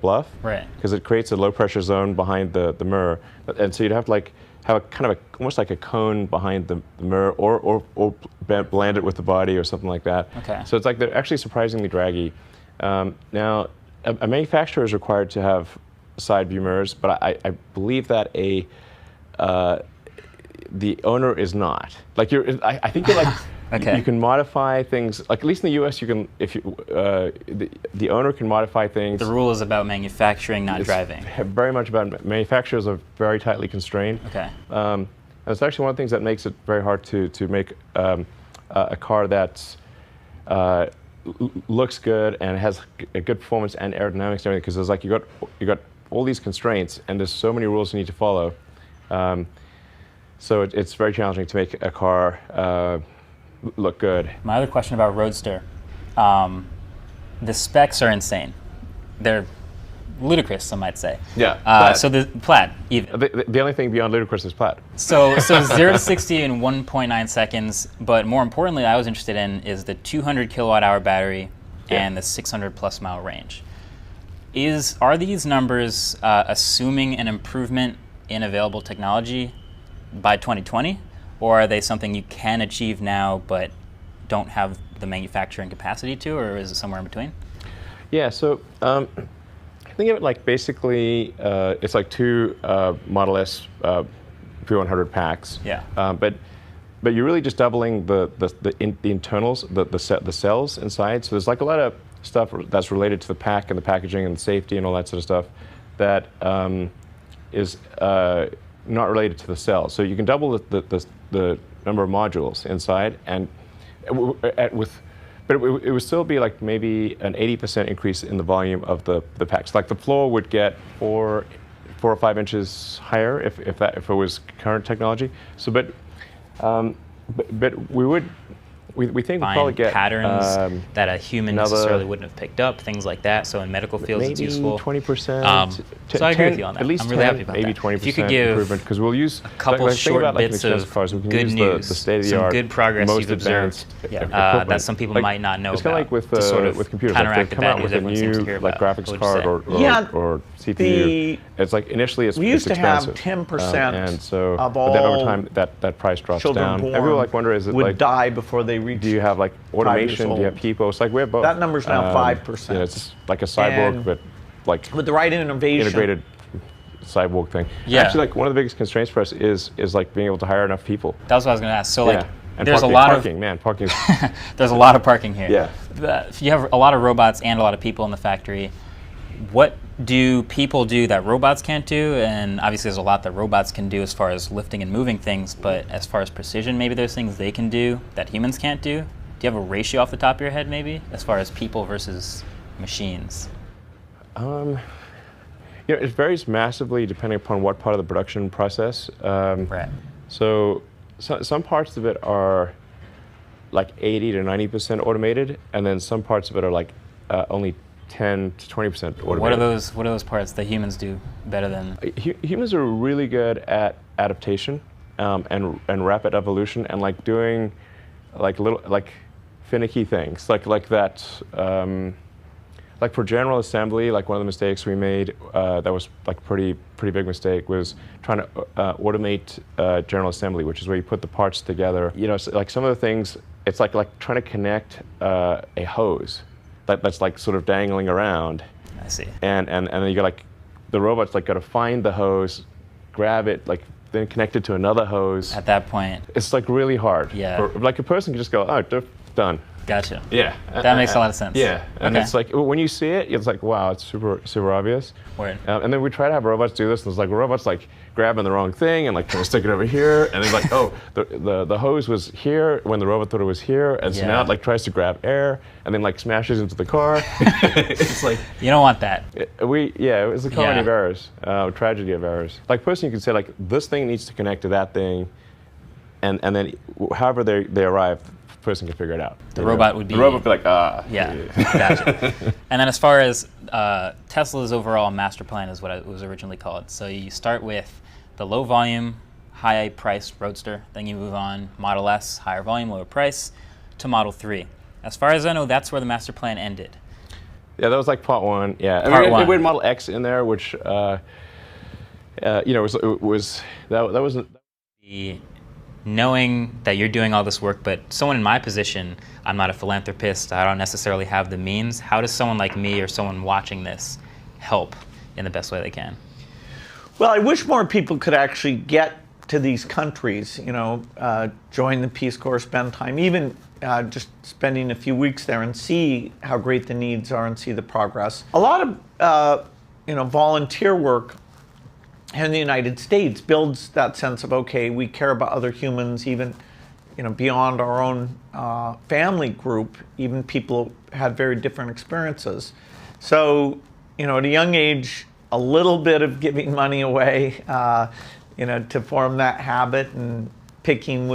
bluff, Right. because it creates a low pressure zone behind the mirror, and so you'd have to like have a kind of almost like a cone behind the mirror, or blend it with the body or something like that. Okay. So it's like they're actually surprisingly draggy. Now, a manufacturer is required to have side view mirrors, but I believe that the owner is not. Like I think you're like. Okay. You can modify things, like at least in the U.S. you can, if you, the owner can modify things. The rule is about manufacturing, not driving. Very much about manufacturers are very tightly constrained. Okay. And it's actually one of the things that makes it very hard to make a car that looks good and has a good performance and aerodynamics and everything, because there's like you got all these constraints and there's so many rules you need to follow. So it's very challenging to make a car look good. My other question about Roadster, the specs are insane. They're ludicrous, some might say. Yeah. So the Plaid, even. The only thing beyond ludicrous is Plaid. So 0 to 60 in 1.9 seconds, but more importantly, I was interested in is the 200 kilowatt hour battery and the 600 plus mile range. Are these numbers assuming an improvement in available technology by 2020? Or are they something you can achieve now but don't have the manufacturing capacity to, or is it somewhere in between? Yeah, so think of it like basically it's like two Model S P100 packs. Yeah. But you're really just doubling the internals, the cells inside. So there's like a lot of stuff that's related to the pack and the packaging and safety and all that sort of stuff that is not related to the cells. So you can double the number of modules inside, and it would still be like maybe an 80% increase in the volume of the packs. Like the floor would get 4 or 5 inches higher if it was current technology. So, but we think we'll probably get patterns that a human necessarily wouldn't have picked up, things like that. So in medical fields, it's useful. Maybe 20%. So I agree with you on that. At least I'm really happy about maybe that. 20% If you could give improvement, because we'll use a couple short bits of cars, we can good use news, the state-of-the-art, some good progress most you've observed that some people might not know it's about. It's kind of like to sort of with computers. Like they come out with a new graphics card or CPU. It's like initially it's expensive. We used to have 10% and so, of but then over all time that price drops children down. born Everyone like wonder, is it would like die before they reach. Do you have like automation? Do you have people? It's like we have both. That number's now 5%. Yeah, it's like a cyborg, but like with the right innovation, integrated cyborg thing. Yeah. Actually, like one of the biggest constraints for us is like being able to hire enough people. That's what I was going to ask. So like, and there's parking, a lot parking, man, parking. There's a lot of parking here. Yeah. If you have a lot of robots and a lot of people in the factory, what do people do that robots can't do? And obviously there's a lot that robots can do as far as lifting and moving things, but as far as precision, maybe there's things they can do that humans can't do. Do you have a ratio off the top of your head, maybe, as far as people versus machines? It varies massively depending upon what part of the production process. Right. So some parts of it are like 80 to 90% automated, and then some parts of it are like only 10 to 20% automated. What are those parts that humans do better than? Humans are really good at adaptation and rapid evolution, and like doing like finicky things like that. Like for general assembly, like one of the mistakes we made that was like pretty big mistake was trying to automate general assembly, which is where you put the parts together. So like some of the things, it's like trying to connect a hose that's like sort of dangling around. I see. And then you got like the robot's like got to find the hose, grab it, like then connect it to another hose. At that point, it's like really hard. Yeah. Like a person can just go, oh, done. Gotcha. Yeah. That makes a lot of sense. Yeah. And it's like, when you see it, it's like, wow, it's super obvious. Word. And then we try to have robots do this, and it's like robots like grabbing the wrong thing and like trying to stick it over here, and then like, oh, the hose was here when the robot thought it was here, and so now it like tries to grab air and then like smashes into the car. It's like, you don't want that. It was a comedy of errors, tragedy of errors. Like person, you could say like, this thing needs to connect to that thing, and then however they arrive, person can figure it out. The robot would be like, Yeah, gotcha. And then as far as Tesla's overall master plan is what it was originally called. So you start with the low volume, high price Roadster, then you move on Model S, higher volume, lower price, to Model 3. As far as I know, that's where the master plan ended. Yeah, that was like part one. Yeah, Part we one. had Model X in there, which was that was. The knowing that you're doing all this work, but someone in my position, I'm not a philanthropist, I don't necessarily have the means. How does someone like me or someone watching this help in the best way they can? Well, I wish more people could actually get to these countries, join the Peace Corps, spend time, even just spending a few weeks there and see how great the needs are and see the progress. A lot of, volunteer work in the United States builds that sense of, okay, we care about other humans, even, beyond our own family group, even people who had very different experiences. So, at a young age, a little bit of giving money away, to form that habit and picking which